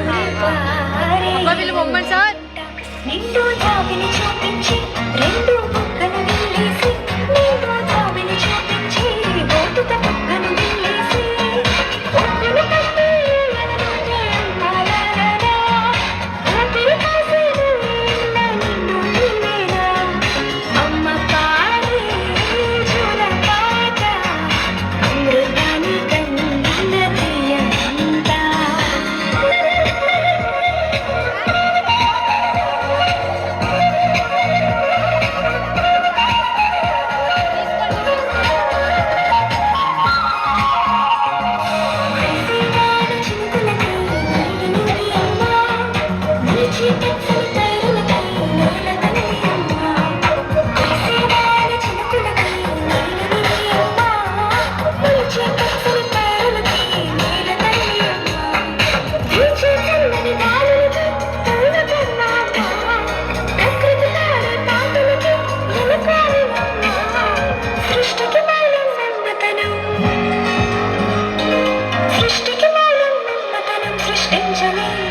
అబ్బా వీళ్ళు బొమ్మలు సార్ నిండు జాబిని చూపించి రెండు బుక్కలు వెళ్ళేసి నిండు జాబిని చూపించి బోటుక బుక్కను వెళ్ళేసి ఒక్కను కట్టి ఊపిరి కాసేను నిండు నీవేనా అమ్మ పాడే జోల పాట అమృతాని కన్న తీయంతా సృష్టికి సృష్టించలే